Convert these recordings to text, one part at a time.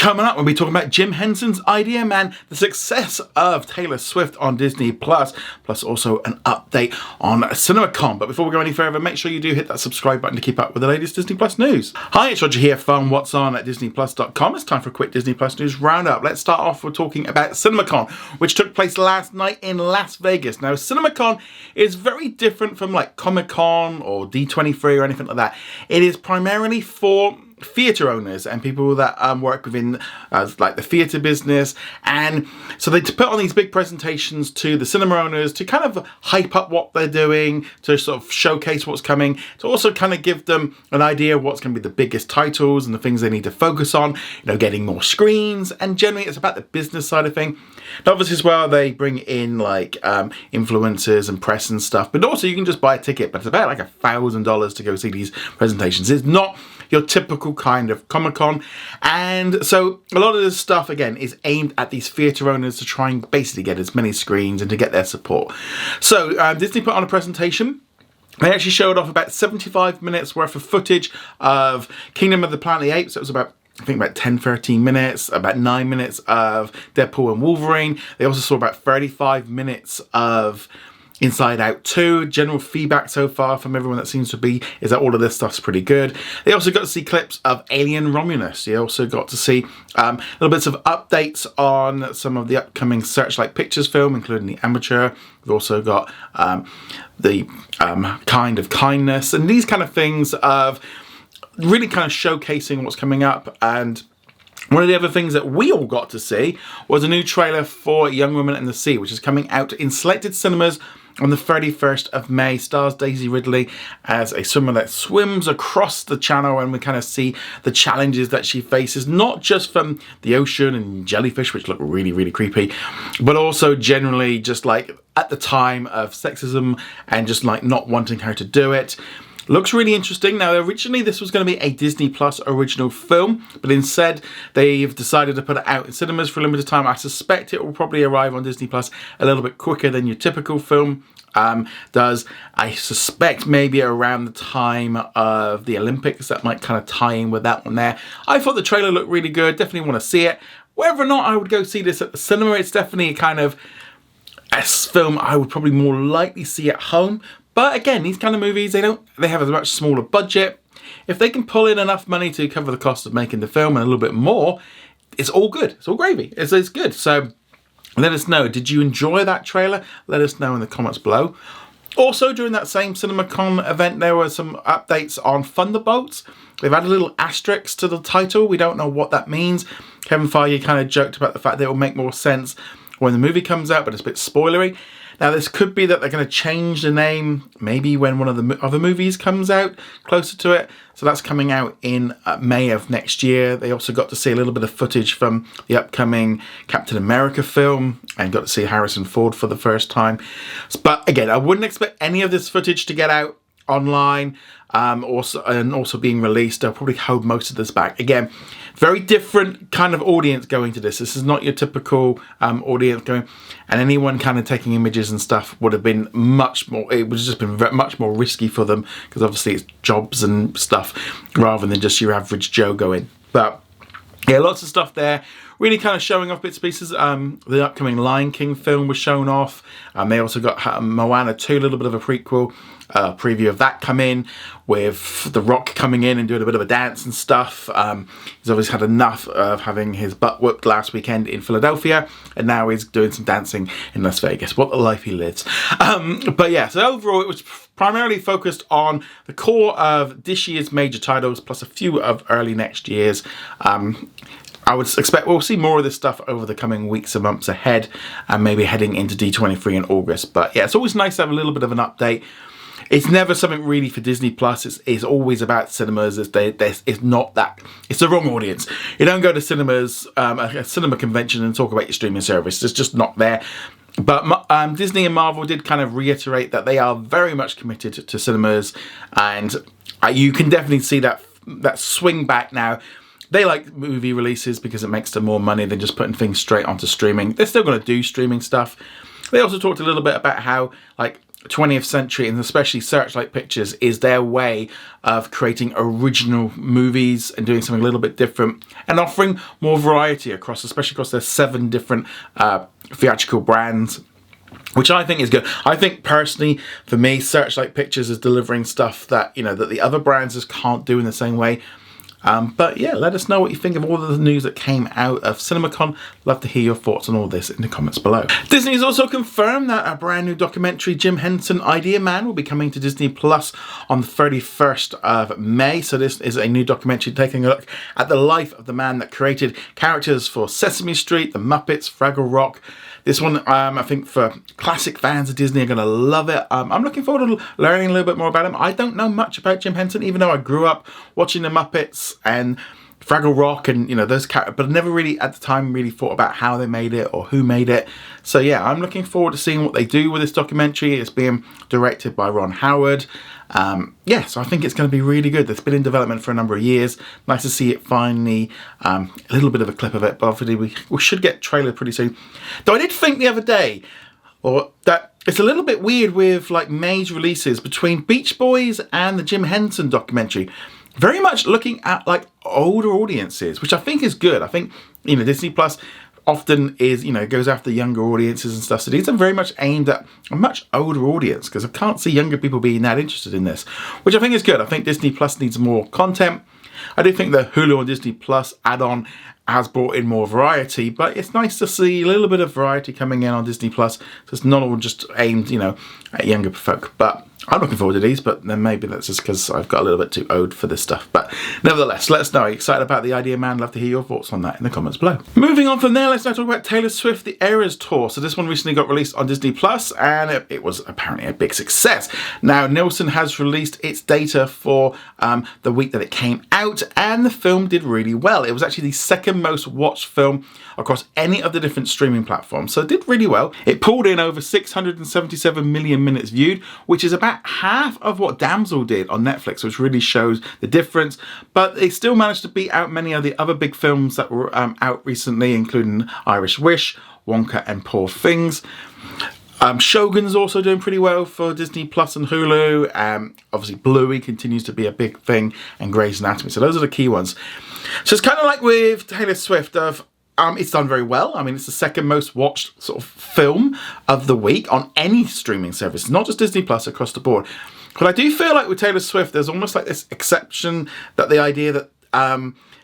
Coming up, we'll be talking about Jim Henson's idea, man, the success of Taylor Swift on Disney+, plus also an update on CinemaCon. But before we go any further, make sure you do hit that subscribe button to keep up with the latest Disney Plus news. Hi, it's Roger here from What's On at disneyplus.com. It's time for a quick Disney Plus news roundup. Let's start off with talking about CinemaCon, which took place last night in Las Vegas. Now, CinemaCon is very different from like Comic-Con or D23 or anything like that. It is primarily for theatre owners and people that work within like the theatre business, and so they put on these big presentations to the cinema owners to kind of hype up what they're doing, to sort of showcase what's coming, to also kind of give them an idea of what's going to be the biggest titles and the things they need to focus on, getting more screens, and generally it's about the business side of thing. And obviously as well, they bring in like influencers and press and stuff, but also you can just buy a ticket, but it's about like $1,000 to go see these presentations. It's not your typical kind of Comic-Con, and so a lot of this stuff again is aimed at these theatre owners to try and basically get as many screens and to get their support. So Disney put on a presentation. They actually showed off about 75 minutes worth of footage of Kingdom of the Planet of the Apes. It was about, I think, about 10-13 minutes, about 9 minutes of Deadpool and Wolverine. They also saw about 35 minutes of Inside Out 2. General feedback so far from everyone that seems to be is that all of this stuff's pretty good. They also got to see clips of Alien Romulus. You also got to see little bits of updates on some of the upcoming Searchlight Pictures film, including The Amateur. We've also got the Kind of Kindness, and these kind of things of really kind of showcasing what's coming up. And one of the other things that we all got to see was a new trailer for Young Women in the Sea, which is coming out in selected cinemas on the 31st of May. Stars Daisy Ridley as a swimmer that swims across the channel, and we kind of see the challenges that she faces, not just from the ocean and jellyfish, which look really, really creepy, but also generally just like at the time of sexism and just like not wanting her to do it. Looks really interesting. Now, originally this was going to be a Disney Plus original film, but instead they've decided to put it out in cinemas for a limited time. I suspect it will probably arrive on Disney Plus a little bit quicker than your typical film does. I suspect maybe around the time of the Olympics. That might kind of tie in with that one there. I thought the trailer looked really good. Definitely want to see it. Whether or not I would go see this at the cinema, it's definitely a kind of a film I would probably more likely see at home. But again, these kind of movies, they have a much smaller budget. If they can pull in enough money to cover the cost of making the film and a little bit more, it's all good. It's all gravy. It's good. So let us know. Did you enjoy that trailer? Let us know in the comments below. Also, during that same CinemaCon event, there were some updates on Thunderboats. They've added a little asterisk to the title. We don't know what that means. Kevin Feige kind of joked about the fact that it will make more sense when the movie comes out, but it's a bit spoilery. Now, this could be that they're going to change the name maybe when one of the other movies comes out closer to it. So that's coming out in May of next year. They also got to see a little bit of footage from the upcoming Captain America film and got to see Harrison Ford for the first time. But again, I wouldn't expect any of this footage to get out online also being released. They'll probably hold most of this back. Again, very different kind of audience going to this. This is not your typical audience going, and anyone kind of taking images and stuff would have been much more, it would have just been much more risky for them, because obviously it's jobs and stuff rather than just your average Joe going. But yeah, lots of stuff there. Really kind of showing off bits and pieces. The upcoming Lion King film was shown off. They also got Moana 2, a little bit of a prequel preview of that come in, with The Rock coming in and doing a bit of a dance and stuff. He's obviously had enough of having his butt whooped last weekend in Philadelphia, and now he's doing some dancing in Las Vegas. What a life he lives. But yeah, so overall it was primarily focused on the core of this year's major titles, plus a few of early next year's. I would expect we'll see more of this stuff over the coming weeks and months ahead, and maybe heading into D23 in August. But yeah, it's always nice to have a little bit of an update. It's never something really for Disney Plus. It's always about cinemas. It's not that. It's the wrong audience. You don't go to cinemas, a cinema convention, and talk about your streaming service. It's just not there. But Disney and Marvel did kind of reiterate that they are very much committed to cinemas, and you can definitely see that swing back now. They like movie releases because it makes them more money than just putting things straight onto streaming. They're still going to do streaming stuff. They also talked a little bit about how, like, 20th century, and especially Searchlight Pictures, is their way of creating original movies and doing something a little bit different and offering more variety across, especially across their 7 different theatrical brands, which I think is good. I think personally, for me, Searchlight Pictures is delivering stuff that, that the other brands just can't do in the same way. But yeah, let us know what you think of all of the news that came out of CinemaCon. Love to hear your thoughts on all this in the comments below. Disney has also confirmed that a brand new documentary, Jim Henson Idea Man, will be coming to Disney Plus on the 31st of May. So this is a new documentary taking a look at the life of the man that created characters for Sesame Street, The Muppets, Fraggle Rock. This one, I think for classic fans of Disney are going to love it. I'm looking forward to learning a little bit more about him. I don't know much about Jim Henson, even though I grew up watching The Muppets and Fraggle Rock and, those characters, but I never really, at the time, really thought about how they made it or who made it. So yeah, I'm looking forward to seeing what they do with this documentary. It's being directed by Ron Howard. So I think it's going to be really good. It's been in development for a number of years. Nice to see it finally, a little bit of a clip of it, but obviously we should get a trailer pretty soon. Though I did think the other day, that it's a little bit weird with like May's releases between Beach Boys and the Jim Henson documentary. Very much looking at like older audiences, which I think is good. I think, Disney Plus often is, goes after younger audiences and stuff. So these are very much aimed at a much older audience, because I can't see younger people being that interested in this, which I think is good. I think Disney Plus needs more content. I do think the Hulu and Disney Plus add-on has brought in more variety, but it's nice to see a little bit of variety coming in on Disney Plus. So it's not all just aimed, at younger folk. But I'm looking forward to these, but then maybe that's just because I've got a little bit too old for this stuff. But nevertheless, let us know. Are you excited about the Idea Man? Love to hear your thoughts on that in the comments below. Moving on from there, let's now talk about Taylor Swift, The Eras Tour. So this one recently got released on Disney Plus, and it was apparently a big success. Now, Nielsen has released its data for the week that it came out, and the film did really well. It was actually the second most watched film across any of the different streaming platforms, so it did really well. It pulled in over 677 million minutes viewed, which is about half of what Damsel did on Netflix, which really shows the difference. But it still managed to beat out many of the other big films that were out recently, including Irish Wish, Wonka, and Poor Things. Shogun's also doing pretty well for Disney Plus and Hulu. Obviously, Bluey continues to be a big thing, and Grey's Anatomy. So those are the key ones. So it's kind of like with Taylor Swift of it's done very well. I mean, it's the second most watched sort of film of the week on any streaming service, not just Disney Plus, across the board. But I do feel like with Taylor Swift, there's almost like this exception that the idea that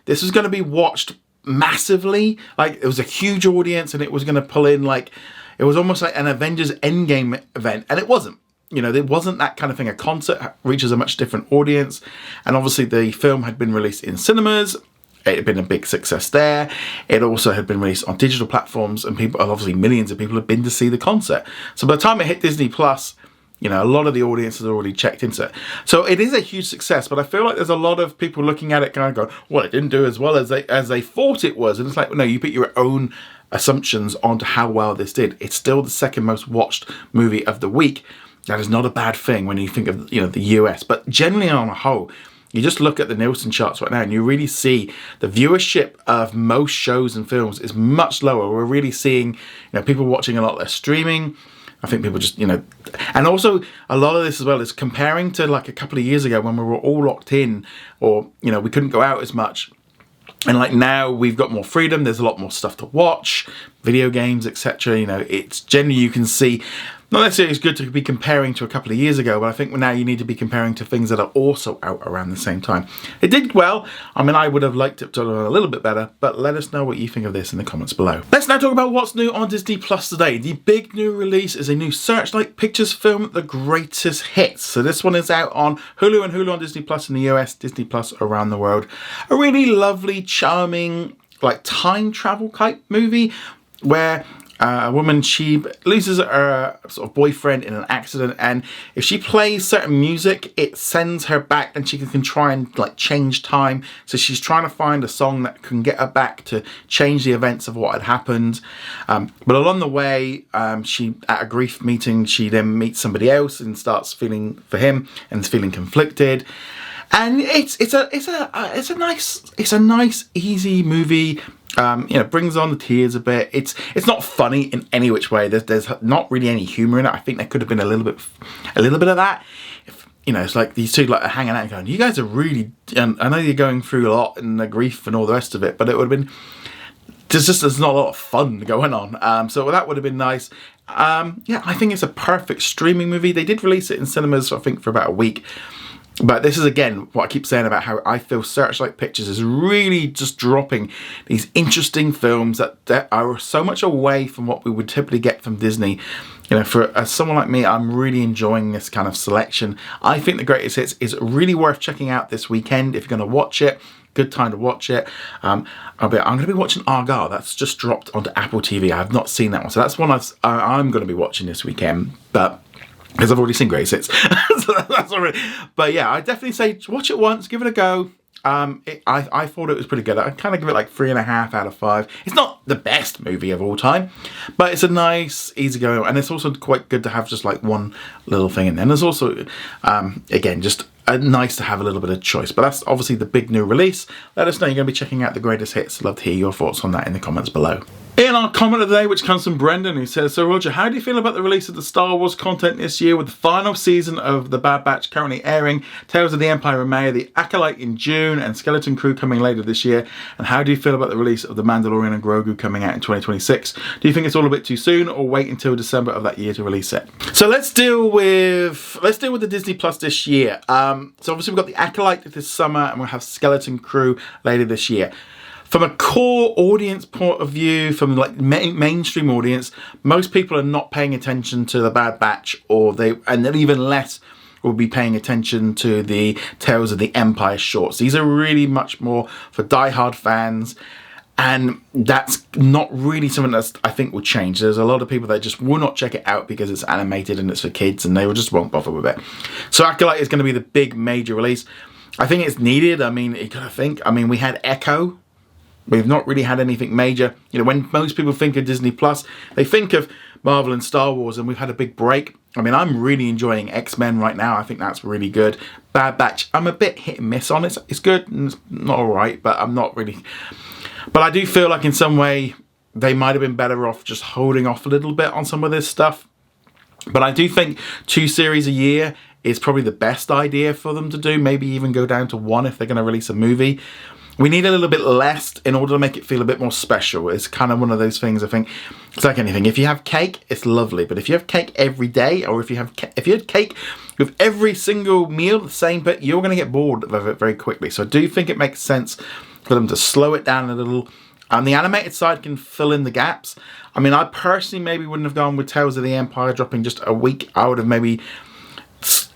this was going to be watched massively, like it was a huge audience and it was going to pull in like, it was almost like an Avengers Endgame event, and it wasn't. There wasn't that kind of thing. A concert reaches a much different audience, and obviously the film had been released in cinemas. It had been a big success there. It also had been released on digital platforms, and people, obviously millions of people, have been to see the concert. So by the time it hit Disney Plus, a lot of the audience has already checked into it. So it is a huge success, but I feel like there's a lot of people looking at it kind of going, well, it didn't do as well as they thought it was. And it's like, no, you put your own assumptions onto how well this did. It's still the second most watched movie of the week. That is not a bad thing when you think of, the US. But generally on a whole, you just look at the Nielsen charts right now and you really see the viewership of most shows and films is much lower. We're really seeing, people watching a lot less streaming. I think people just, and also a lot of this as well is comparing to like a couple of years ago when we were all locked in, or, we couldn't go out as much. And like now we've got more freedom. There's a lot more stuff to watch, video games, etc. It's generally, you can see, not necessarily it's good to be comparing to a couple of years ago, but I think now you need to be comparing to things that are also out around the same time. It did well. I mean, I would have liked it to have done a little bit better, but let us know what you think of this in the comments below. Let's now talk about what's new on Disney Plus today. The big new release is a new Searchlight Pictures film, The Greatest Hits. So this one is out on Hulu and Hulu on Disney Plus in the US, Disney Plus around the world. A really lovely, charming, like time travel type movie where a woman, she loses her sort of boyfriend in an accident, and if she plays certain music, it sends her back, and she can try and like change time. So she's trying to find a song that can get her back to change the events of what had happened. But along the way, she, at a grief meeting, she then meets somebody else and starts feeling for him and is feeling conflicted. And it's a nice easy movie. Brings on the tears a bit. It's not funny in any which way. There's not really any humor in it. I think there could have been a little bit of that. If, it's like these two like are hanging out and going, you guys are really, I know you're going through a lot and the grief and all the rest of it, but it would have been, there's not a lot of fun going on. So that would have been nice. I think it's a perfect streaming movie. They did release it in cinemas, I think, for about a week. But this is, again, what I keep saying about how I feel Searchlight Pictures is really just dropping these interesting films that are so much away from what we would typically get from Disney. For someone like me, I'm really enjoying this kind of selection. I think The Greatest Hits is really worth checking out this weekend if you're going to watch it. Good time to watch it. I'm going to be watching Argyle. That's just dropped onto Apple TV. I have not seen that one. So that's one I'm going to be watching this weekend. But because I've already seen Greatest Hits. So that's already. But yeah, I definitely say watch it once, give it a go. I thought it was pretty good. I kind of give it like 3.5 out of 5. It's not the best movie of all time, but it's a nice, easygoing, and it's also quite good to have just like one little thing in there. And there's also, again, just nice to have a little bit of choice. But that's obviously the big new release. Let us know you're going to be checking out The Greatest Hits. Love to hear your thoughts on that in the comments below. In our comment of the day, which comes from Brendan, who says, so Roger, how do you feel about the release of the Star Wars content this year with the final season of The Bad Batch currently airing, Tales of the Empire in May, The Acolyte in June, and Skeleton Crew coming later this year? And how do you feel about the release of The Mandalorian and Grogu coming out in 2026? Do you think it's all a bit too soon, or wait until December of that year to release it? So let's deal with the Disney Plus this year. So obviously we've got The Acolyte this summer, and we'll have Skeleton Crew later this year. From a core audience point of view, from like mainstream audience, most people are not paying attention to The Bad Batch, and then even less will be paying attention to the Tales of the Empire shorts. These are really much more for diehard fans, and that's not really something that I think will change. There's a lot of people that just will not check it out because it's animated and it's for kids, and they just won't bother with it. So Acolyte is going to be the big major release. I think it's needed. I mean, we had Echo. We've not really had anything major. When most people think of Disney Plus, they think of Marvel and Star Wars, and we've had a big break. I mean, I'm really enjoying X-Men right now. I think that's really good. Bad Batch, I'm a bit hit and miss on it. It's good and it's not alright, but I'm not really. But I do feel like in some way they might have been better off just holding off a little bit on some of this stuff. But I do think 2 series a year is probably the best idea for them to do. Maybe even go down to 1 if they're going to release a movie. We need a little bit less in order to make it feel a bit more special. It's kind of one of those things, I think. It's like anything. If you have cake, it's lovely. But if you have cake every day, or if you had cake with every single meal the same, but you're going to get bored of it very quickly. So I do think it makes sense for them to slow it down a little. And the animated side can fill in the gaps. I mean, I personally maybe wouldn't have gone with Tales of the Empire dropping just a week. I would have maybe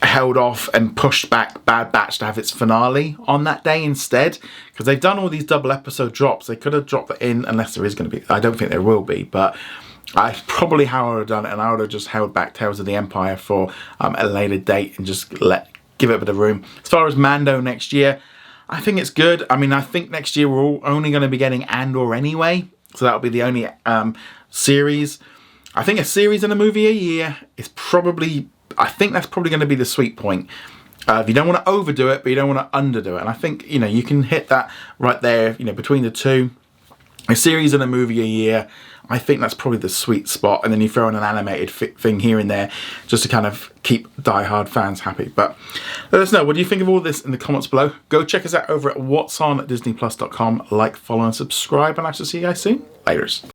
held off and pushed back Bad Batch to have its finale on that day instead, because they've done all these double episode drops. They could have dropped it in, unless there is going to be. I don't think there will be, but I probably how I would have done it, and I would have just held back Tales of the Empire for a later date and just give it a bit of room. As far as Mando next year, I think it's good. I mean, I think next year we're all only going to be getting Andor anyway, so that'll be the only series. I think a series and a movie a year is probably. I think that's probably going to be the sweet point. If you don't want to overdo it, but you don't want to underdo it. And I think, you can hit that right there, between the two. A series and a movie a year. I think that's probably the sweet spot. And then you throw in an animated thing here and there just to kind of keep diehard fans happy. But let us know, what do you think of all this in the comments below? Go check us out over at whatsondisneyplus.com. Like, follow, and subscribe. And I shall see you guys soon. Laters.